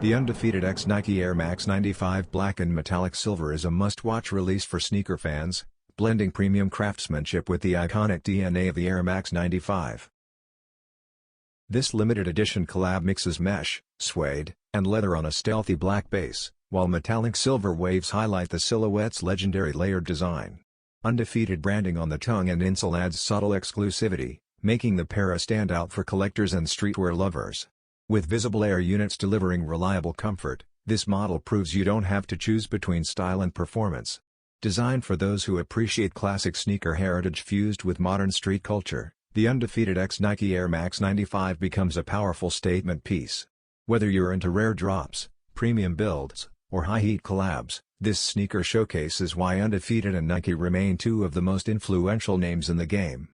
The Undefeated X Nike Air Max 95 Black and Metallic Silver is a must-watch release for sneaker fans, blending premium craftsmanship with the iconic DNA of the Air Max 95. This limited edition collab mixes mesh, suede, and leather on a stealthy black base, while metallic silver waves highlight the silhouette's legendary layered design. Undefeated branding on the tongue and insole adds subtle exclusivity, making the pair a standout for collectors and streetwear lovers. With visible air units delivering reliable comfort, this model proves you don't have to choose between style and performance. Designed for those who appreciate classic sneaker heritage fused with modern street culture, the Undefeated X Nike Air Max 95 becomes a powerful statement piece. Whether you're into rare drops, premium builds, or high-heat collabs, this sneaker showcases why Undefeated and Nike remain two of the most influential names in the game.